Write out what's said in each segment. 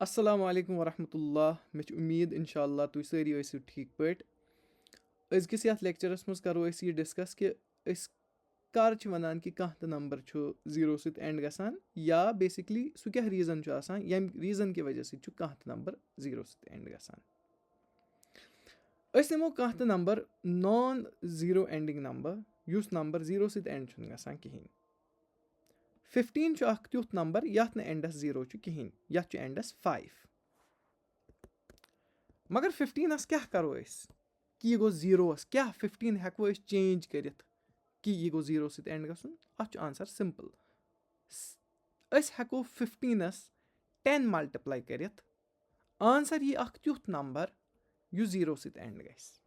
السلام علیکم ورحمۃ اللہ مےٚ چھِ اُمید اِنشاء اللہ تُہۍ سٲری ٲسِو ٹھیٖک پٲٹھۍ أزکِس یَتھ لیکچرَس منٛز کَرو أسۍ یہِ ڈِسکَس کہِ أسۍ کَر چھِ وَنان کہِ کانٛہہ تہِ نمبر چھُ زیٖرو سۭتۍ اٮ۪نٛڈ گژھان یا بیسِکلی سُہ کیٛاہ ریٖزَن چھُ آسان ییٚمہِ ریٖزَن کہِ وجہ سۭتۍ چھُ کانٛہہ تہِ نمبر زیٖرو سۭتۍ اٮ۪نٛڈ گژھان أسۍ نِمو کانٛہہ تہِ نمبر نان زیٖرو اٮ۪نٛڈِنٛگ نمبر یُس نمبر زیٖرو سۭتۍ اٮ۪نٛڈ چھُنہٕ گژھان کِہیٖنۍ 15 چھُ اکھ تیُتھ نمبر یَتھ نہٕ اٮ۪نٛڈَس زیٖرو چھُ کِہیٖنۍ یَتھ چھُ اٮ۪نٛڈَس 5 مگر 15 کیٛاہ کَرو أسۍ کہِ یہِ گوٚو زیٖروَس کیٛاہ 15 ہٮ۪کو أسۍ چینٛج کٔرِتھ کہِ یہِ گوٚو زیٖرو سۭتۍ اٮ۪نٛڈ گژھُن اَتھ چھُ آنسَر سِمپٕل أسۍ ہٮ۪کو 15 10 مَلٹِپلَے کٔرِتھ آنسَر یی اکھ تیُتھ نمبر یُس زیٖرو سۭتۍ اٮ۪نٛڈ گژھِ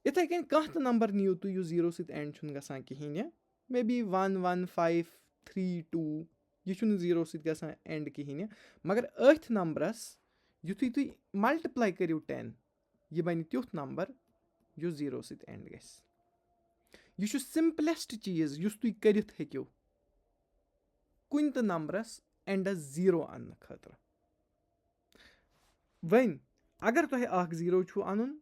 یِتھَے کٔنۍ کانٛہہ تہِ نمبر نِیِو تُہۍ یُس زیٖرو سۭتۍ اٮ۪نٛڈ چھُنہٕ گژھان کِہیٖنۍ مے بی 1 1 5 3 2 یہِ چھُنہٕ زیٖرو سۭتۍ گژھان اٮ۪نٛڈ کِہیٖنۍ مگر أتھۍ نمبرَس یُتھُے تُہۍ مَلٹِپلَے کٔرِو 10 یہِ بَنہِ تیُتھ نمبر یُس زیٖرو سۭتۍ اٮ۪نٛڈ گژھِ یہِ چھُ سِمپلٮ۪سٹ چیٖز یُس تُہۍ کٔرِتھ ہیٚکِو کُنہِ تہِ نمبرَس اٮ۪نٛڈَس زیٖرو اَننہٕ خٲطرٕ وۄنۍ اگر تۄہہِ اکھ زیٖرو چھُو اَنُن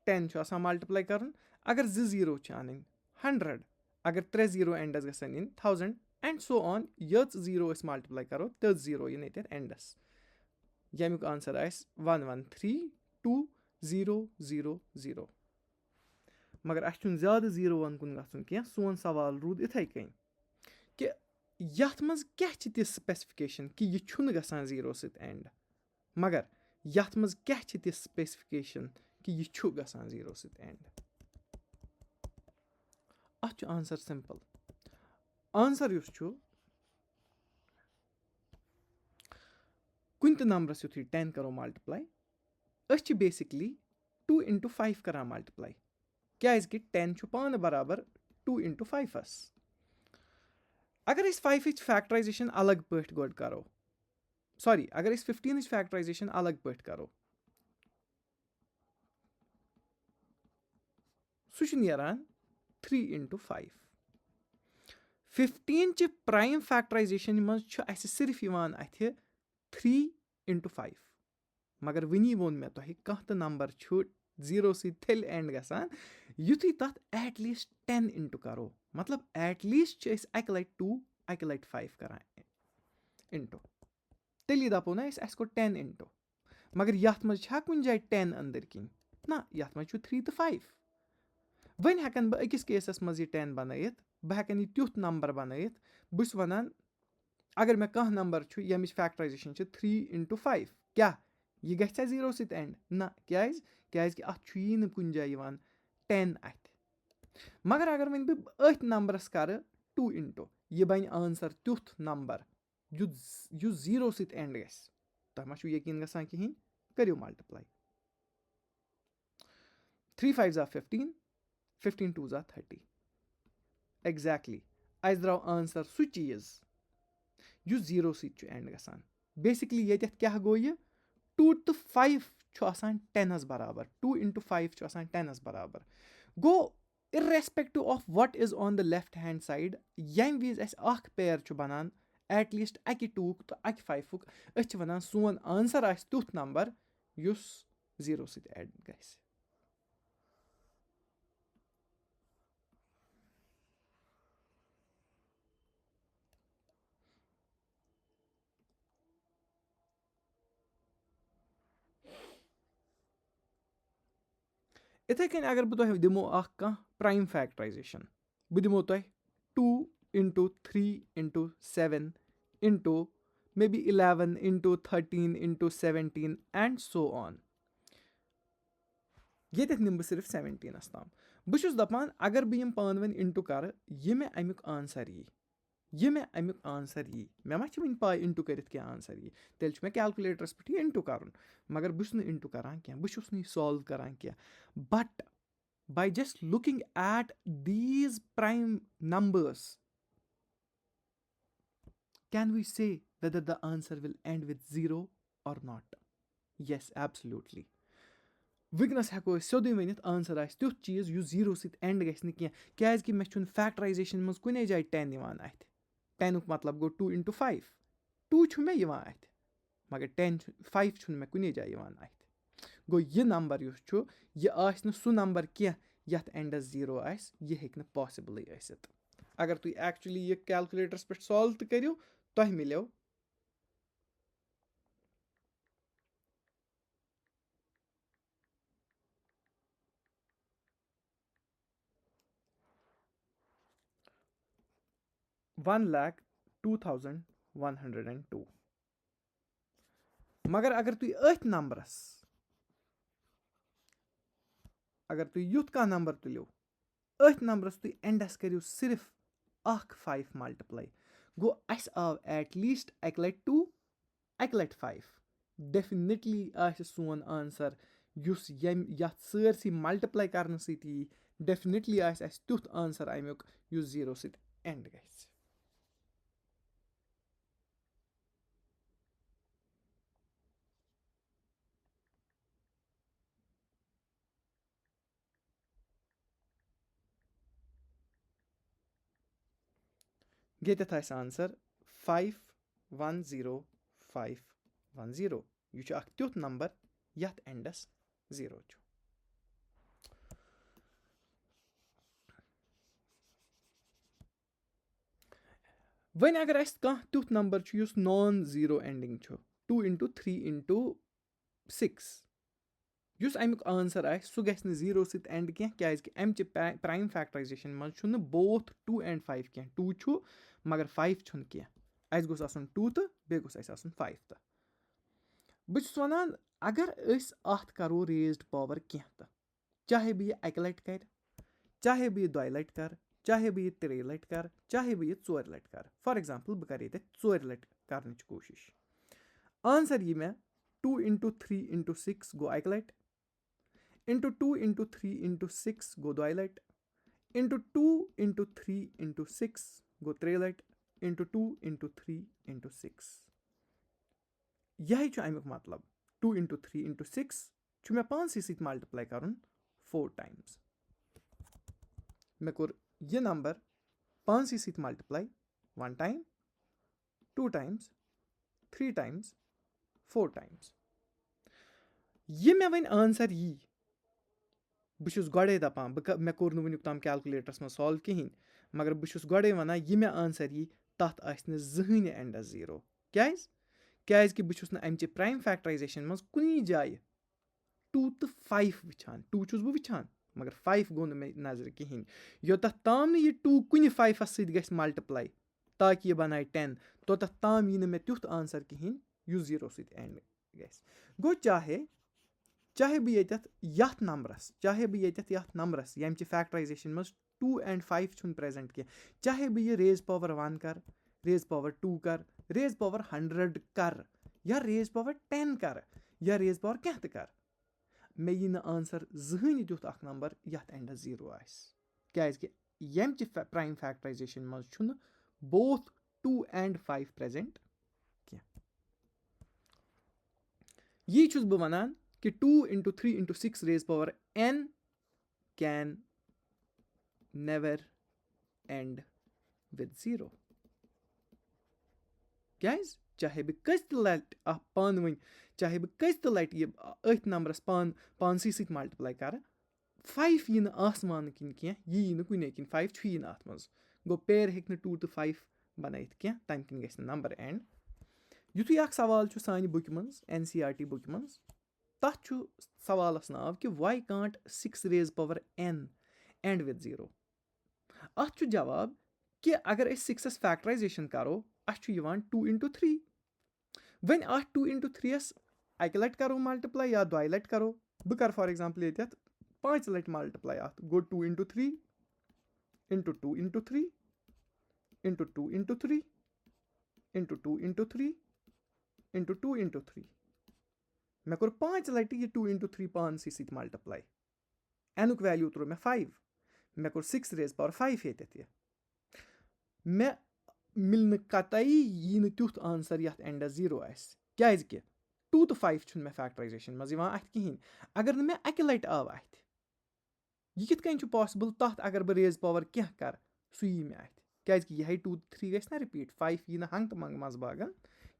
10 چھُ آسان مَلٹِپلَے کَرُن اگر 2 زیٖرو چھِ اَنٕنۍ 100 اگر 3 زیٖرو اٮ۪نٛڈَس گژھن یِنۍ 1000 اینڈ سو آن یٔژ زیٖرو أسۍ مَلٹِپلَے کَرو تٔژ زیٖرو یِن ییٚتٮ۪تھ اٮ۪نٛڈَس ییٚمیُک آنسَر آسہِ 1 1 3 2 0 0 0 مگر اَسہِ چھُنہٕ زیادٕ زیٖرووَن کُن گژھُن کینٛہہ سون سوال روٗد یِتھَے کٔنۍ کہِ یَتھ منٛز کیٛاہ چھِ تِژھ سپیسفِکیشَن کہِ یہِ چھُنہٕ گژھان زیٖرو سۭتۍ اٮ۪نٛڈ مگر یَتھ منٛز کیٛاہ چھِ تِژھ سپیسفِکیشَن کہِ یہِ چھُ گژھان زیٖرو سۭتۍ اٮ۪نٛڈ اَتھ چھُ آنسَر سِمپٕل آنسَر یُس چھُ کُنہِ تہِ نمبرَس یُتھُے 10 کَرو مَلٹِپلَے أسۍ چھِ بیسِکلی 2 × 5 کَران مَلٹِپلَے کیٛازِکہِ 10 چھُ پانہٕ برابر 2 × 5 اگر أسۍ 5 فیکٹرایزیشَن الگ پٲٹھۍ گۄڈٕ کَرو سوری اگر أسۍ 15 فیکٹرایزیشَن الگ پٲٹھۍ کَرو سُہ چھُ نیران 3 × 5 15 چہِ پرٛایِم فیکٹرایزیشَن منٛز چھُ اَسہِ صرف یِوان اَتھِ 3 × 5 مگر وٕنی ووٚن مےٚ تۄہہِ کانٛہہ تہِ نمبر چھُ زیٖرو سۭتۍ تیٚلہِ اٮ۪نٛڈ گژھان یُتھُے تَتھ ایٹ لیٖسٹ 10 اِنٹوٗ کَرو مطلب ایٹ لیٖسٹ چھِ أسۍ اَکہِ لَٹہِ 2 اَکہِ لَٹہِ 5 کَران اِنٹوٗ تیٚلی دَپو نہ أسۍ اَسہِ کوٚر 10 اِنٹوٗ مگر یَتھ منٛز چھا کُنہِ جایہِ 10 أنٛدٕرۍ کِنۍ نہ یَتھ منٛز چھُ 3 تہٕ 5 وۄنۍ ہٮ۪کَن بہٕ أکِس کیسَس منٛز یہِ 10 بَنٲیِتھ بہٕ ہٮ۪کَن یہِ تیُتھ نمبر بَنٲیِتھ بہٕ چھُس وَنان اگر مےٚ کانٛہہ نمبر چھُ ییٚمِچ فیکٹرایزیشَن چھِ 3 × 5 کیٛاہ یہِ گژھِ زیٖرو سۭتۍ اٮ۪نٛڈ نہ کیٛازِکہِ اَتھ چھُ یی نہٕ کُنہِ جایہِ یِوان 10 اَتھِ مگر اگر وۄنۍ بہٕ أتھۍ نمبرَس کَرٕ 2 اِنٹوٗ یہِ بَنہِ آنسَر تیُتھ نمبر یُس زیٖرو سۭتۍ اٮ۪نٛڈ گژھِ تۄہہِ ما چھُو یقیٖن گژھان کِہیٖنۍ کٔرِو مَلٹِپلَے 3 5 15 15 2 30 ایٚگزیکٹلی اَسہِ درٛاو آنسَر سُہ چیٖز یُس زیٖرو سۭتۍ چھُ اٮ۪نٛڈ گژھان بیسِکلی ییٚتٮ۪تھ کیٛاہ گوٚو یہِ 2 تہٕ 5 چھُ آسان 10 برابر 2 × 5 چھُ آسان 10 برابر گوٚو irrespective of what is on the left hand side ییٚمہِ وِزِ اَسہِ اکھ پیر چھُ بَنان ایٹ لیٖسٹ اَکہِ 2 تہٕ اَکہِ 5 أسۍ چھِ وَنان سون آنسَر آسہِ تیُتھ نمبر یُس زیٖرو سۭتۍ اٮ۪نٛڈ گژھِ یِتھَے کٔنۍ اگر بہٕ تۄہہِ دِمو اکھ کانٛہہ پرٛایِم فیکٹرایزیشَن بہٕ دِمو تۄہہِ 2 × 3 × 7 into may be 11 × 13 × 17 and so on ییٚتٮ۪تھ نِمہٕ بہٕ صرف 17 تام بہٕ چھُس دَپان اگر بہٕ یِم پانہٕ ؤنۍ اِنٹوٗ کَرٕ یہِ مےٚ اَمیُک آنسَر یی مےٚ ما چھِ وٕنہِ پاے اِنٹوٗ کٔرِتھ کیٛاہ آنسَر یی تیٚلہِ چھُ مےٚ کیلکُلیٹرَس پٮ۪ٹھ یہِ اِنٹوٗ کَرُن مگر بہٕ چھُس نہٕ اِنٹوٗ کَران کینٛہہ بہٕ چھُس نہٕ یہِ سالو کَران کینٛہہ but by just looking at these prime numbers can we say whether the answer will end with zero or not yes absolutely وٕنکٮ۪نَس ہٮ۪کو أسۍ سیوٚدُے ؤنِتھ آنسَر آسہِ تیُتھ چیٖز یُس زیٖرو سۭتۍ اٮ۪نٛڈ گژھِ نہٕ کینٛہہ کیٛازِکہِ مےٚ چھُنہٕ فیکٹرایزیشَن منٛز کُنے جایہِ 10 یِوان اَتھِ 10 مطلب گوٚو 2 × 5 2 چھُ مےٚ یِوان اَتھِ مگر 5 چھُنہٕ مےٚ کُنی جایہِ یِوان اَتھِ گوٚو یہِ نمبر یُس چھُ یہِ آسہِ نہٕ سُہ نمبر کینٛہہ یَتھ اٮ۪نڈَس 0 آسہِ یہِ ہیٚکہِ نہٕ پاسِبٕلٕے ٲسِتھ اگر تُہۍ ایکچُلی یہِ کیلکُلیٹرَس پٮ۪ٹھ سالو تہِ کٔرِو تۄہہِ مِلیو 1,02,102 مگر اگر تُہۍ أتھۍ نمبرَس اگر تُہۍ یُتھ کانٛہہ نمبر تُلِو أتھۍ نمبرَس تُہۍ اٮ۪نڈَس کٔرِو صرف اکھ 5 ملٹِپلاے گوٚو اَسہِ آو ایٹ لیٖسٹ اَکہِ لَٹہِ 2 اَکہِ لَٹہِ 5 ڈیفِنِٹلی آسہِ سون آنسر یُس یَتھ سٲرسٕے ملٹِپلاے کرنہٕ سۭتۍ یی ڈیفِنِٹلی آسہِ اَسہِ تیُتھ آنسر اَمیُک یُس 0 سۭتۍ اٮ۪نڈ گژھِ ییٚتٮ۪تھ آسہِ آنسر 5,1,0,5,1,0 یہِ چھُ اکھ تیُتھ نمبر یَتھ اٮ۪نڈَس 0 چھُ وۄنۍ اگر اَسہِ کانٛہہ تیُتھ نمبر چھُ یُس نان 0 اٮ۪نڈِنٛگ چھُ 2 × 3 × 6 یُس اَمیُک آنسر آسہِ سُہ گژھِ نہٕ 0 سۭتۍ اٮ۪نڈ کینٛہہ کیازکہِ اَمچہِ پرٛایِم فیکٹرایزیشن منٛز چھُنہٕ بوتھ 2 اینڈ 5 کینٛہہ 2 چھُ مگر 5 چھُنہٕ کینٛہہ اَسہِ گوٚژھ آسُن 2 تہٕ بیٚیہِ گوٚژھ اَسہِ آسُن 5 تہٕ بہٕ چھُس وَنان اگر أسۍ اَتھ کَرو ریزڈ پاور کینٛہہ تہٕ چاہے بہٕ یہِ اَکہِ لَٹہِ کَرِ چاہے بہٕ یہِ 2 لَٹہِ کَرٕ چاہے بہٕ یہِ 3 لَٹہِ کَرٕ چاہے بہٕ یہِ 4 لَٹہِ کَرٕ فار ایٚگزامپٕل بہٕ کَرٕ ییٚتٮ۪تھ 4 لَٹہِ کَرنٕچ کوٗشِش آنسر یی مےٚ 2 × 3 × 6 گوٚو اَکہِ لَٹہِ × 2 × 3 × 6 گوٚو 2 لَٹہِ × 2 × 3 × 6 گوٚو 3 لَٹہِ × 2 × 3 × 6 یِہے چھُ اَمیُک مطلب 2 × 3 × 6 چھُ مےٚ پانسٕے سۭتۍ ملٹِپلاے کَرُن 4 ٹایمٕز مےٚ کوٚر یہِ نمبر پانسٕے سۭتۍ ملٹِپلاے 1 ٹایم 2 ٹایمٕز 3 ٹایمٕز 4 ٹایمٕز یہِ مےٚ وۄنۍ آنسر یی بہٕ چھُس گۄڈے دَپان مےٚ کوٚر نہٕ وٕنیُک تام کیلکُلیٹرَس منٛز سالو کِہینۍ مگر بہٕ چھُس گۄڈے وَنان یہِ مےٚ آنسر یی تَتھ آسہِ نہٕ زٕہٕنۍ اٮ۪نڈَس 0 کیازکہِ بہٕ چھُس نہٕ اَمچہِ پرٛایِم فیکٹرایزیشن منٛز کُنی جایہِ 2 تہٕ 5 وٕچھان 2 چھُس بہٕ وٕچھان مگر 5 گوٚو نہٕ مےٚ نظرِ کِہینۍ یوٚتَتھ تام نہٕ یہِ 2 کُنہِ 5 سۭتۍ گژھِ ملٹِپلاے تاکہِ یہِ بَنایہِ 10 توٚتَتھ تام یی نہٕ مےٚ تیُتھ آنسر کِہینۍ یُس 0 سۭتۍ اٮ۪نڈ گژھِ گوٚو چاہے بہٕ یَتھ نمبرَس ییٚمچہِ فیکٹرایزیشن منٛز 2 اینڈ 5 چھُنہٕ پریزنٹ کینٛہہ چاہے بہٕ یہِ ریز پاور 1 کَرٕ ریز پاور 2 کَرٕ ریز پاور 100 کَرٕ یا ریز پاور 10 کَرٕ یا ریز پاور کینٛہہ تہِ کَرٕ مےٚ یی نہٕ آنسر زٕہٕنۍ تیُتھ اکھ نمبر یَتھ اٮ۪نڈَس 0 آسہِ کیازکہِ ییٚمچہِ پرٛایِم فیکٹرایزیشن منٛز چھُنہٕ بوتھ 2 اینڈ 5 پریزنٹ کینٛہہ یی چھُس بہٕ وَنان کہِ 2 × 3 × 6 raise power n can never end with 0 کیازِ چاہے بہٕ کٔژِ تہِ لَٹہِ پانہٕ ؤنۍ چاہے بہٕ کٔژِ تہِ لَٹہِ یہِ أتھۍ نمبرَس پانسٕے سۭتۍ ملٹِپلاے کَرٕ 5 یی نہٕ آسمانہٕ کِنۍ کینٛہہ یہِ یی نہٕ کُنے کِنۍ 5 چھُ یی نہٕ اَتھ منٛز گوٚو پیر ہیٚکہِ نہٕ 2 تہٕ 5 بَنٲیِتھ کینٛہہ تَمہِ کِنۍ گژھِ نہٕ نمبر اٮ۪نڈ یُتھُے اکھ سوال چھُ سانہِ بُکہِ منٛز NCERT بُکہِ منٛز تَتھ چھُ سوالَس ناو کہِ why can't 6 raise power n and with 0 اَتھ چھُ جواب کہِ اگر أسۍ 6 فیکٹرایزیشن کَرو اَسہِ چھُ یِوان 2 × 3 وۄنۍ اَتھ 2 × 3 یَس اَکہِ لَٹہِ کَرو ملٹِپلاے یا 2 لَٹہِ کَرو بہٕ کَرٕ فار ایٚگزامپٕل ییٚتٮ۪تھ 5 لَٹہِ ملٹِپلاے اَتھ گوٚو 2 × 3 × 2 × 3 × 2 × 3 × 2 × 3 × 2 × 3 مےٚ کوٚر 5 لَٹہِ یہِ 2 × 3 پانسٕے سۭتۍ ملٹِپلاے اینُک ویلیوٗ ترٛوو مےٚ 5 مےٚ کوٚر 6 ریز پاور 5 ییٚتٮ۪تھ یہِ مےٚ مِلنہٕ قطعی یی نہٕ تیُتھ آنسر یَتھ اٮ۪نڈَس 0 آسہِ کیازکہِ 2 تہٕ 5 چھُنہٕ مےٚ فیکٹرایزیشن منٛز یِوان اَتھِ کِہینۍ اگر نہٕ مےٚ اَکہِ لَٹہِ آو اَتھِ یہِ کِتھ کٔنۍ چھُ پاسِبٕل تَتھ اگر بہٕ ریز پاور کینٛہہ کَرٕ سُہ یی مےٚ اَتھِ کیازکہِ یِہے 2 3 گژھِ نہ رِپیٖٹ 5 یی نہٕ ہنٛگتہٕ منٛگہٕ منٛزٕ باگن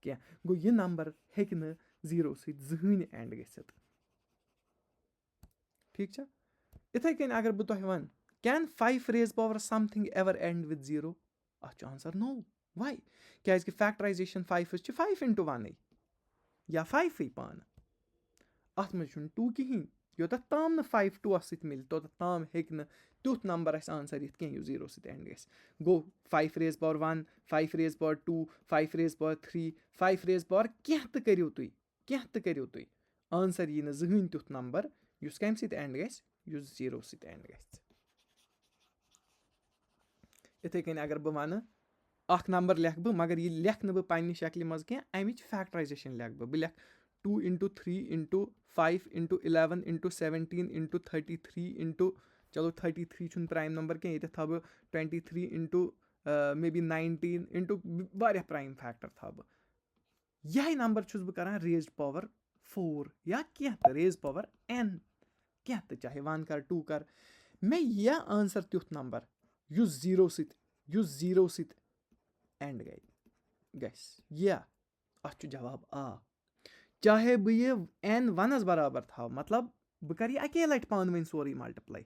کینٛہہ گوٚو یہِ نمبر ہیٚکہِ نہٕ 0 سۭتۍ زٕہٕنۍ اینٛڈ گٔژھِتھ ٹھیٖک چھا یِتھَے کٔنۍ اگر بہٕ تۄہہِ وَنہٕ کین 5 rays power سمتھِنٛگ ever and with 0 اَتھ چھُ آنسر نو واے کیٛازِکہِ فیکٹرایزیشن 5 چھِ 5 into 1 یا 5 پانہٕ اَتھ منٛز چھُنہٕ 2 کِہیٖنۍ یوٚتَتھ تام نہٕ 5 2 سۭتۍ مِلہِ توٚتَتھ تام ہیٚکہِ نہٕ تیُتھ نمبر اَسہِ آنسر یِتھ کینٛہہ یُس 0 سۭتۍ اینٛڈ گژھِ گوٚو 5 rays power 1 5 rays power 2 5 rays power 3 5 rays power کینٛہہ تہِ کٔرِو تُہۍ آنسر یی نہٕ زٕہٕنۍ تیُتھ نمبر یُس کَمہِ سۭتۍ اینٛڈ گژھِ یُس 0 سۭتۍ اینٛڈ گژھِ یِتھَے کٔنۍ اگر بہٕ وَنہٕ اکھ نمبر لیکھٕ بہٕ مگر یہِ لیکھٕ نہٕ بہٕ پنٛنہِ شکلہِ منٛز کینٛہہ اَمِچ فیکٹرایزیشن لیکھٕ بہٕ لیکھٕ 2 into 3 into 5 into 11 into 17 into 33 into چلو 33 چھُنہٕ پرٛایِم نمبر کینٛہہ ییٚتٮ۪تھ تھاوٕ بہٕ 23 into مے بی 19 into واریاہ پرٛایِم فیکٹر تھاوٕ بہٕ یِہے نمبر چھُس بہٕ کران ریزڈ پاور 4 یا کینٛہہ تہِ ریز پاور n کینٛہہ تہِ چاہے 1 کر 2 کر مےٚ یہِ آنسر تیُتھ نمبر یُس 0 سۭتۍ اینٛڈ گژھِ یا اَتھ چھُ جواب آ چاہے بہٕ یہِ n 1 برابر تھاوٕ مطلب بہٕ کَرٕ یہِ اَکے لَٹہِ پانہٕ ؤنۍ سورُے ملٹِپلاے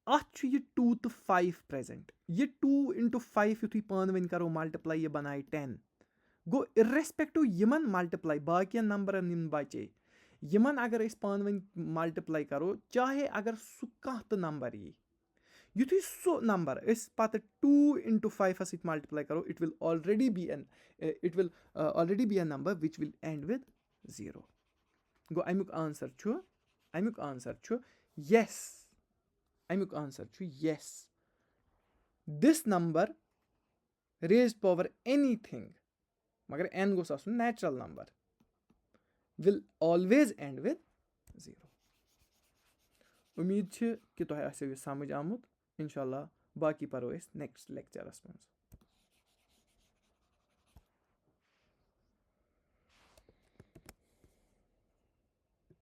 اَتھ چھُ یہِ 2 تہٕ 5 پریزنٹ یہِ 2 into 5 یُتھُے پانہٕ ؤنۍ کَرو ملٹِپلاے یہِ بنایہِ 10 گوٚو اِرریسپیکٹِو یِمن ملٹِپلاے باقین نمبرن یِم بچے یِمن اگر أسۍ پانہٕ ؤنۍ ملٹِپلاے کرو چاہے اگر سُہ کانٛہہ تہِ نمبر یی یُتھُے سُہ نمبر أسۍ پتہٕ 2 into 5 سۭتۍ ملٹِپلاے کرو it will already be a number which will end with 0 گوٚو امیُک آنسر چھُ yes this number raise power anything مگر n گوٚژھ آسُن natural number will always end with 0 اُمید چھِ کہِ تۄہہِ آسیو یہِ سمجھ آمُت انشاء اللہ باقٕے پرو أسۍ نیکسٹ لیکچرس منٛز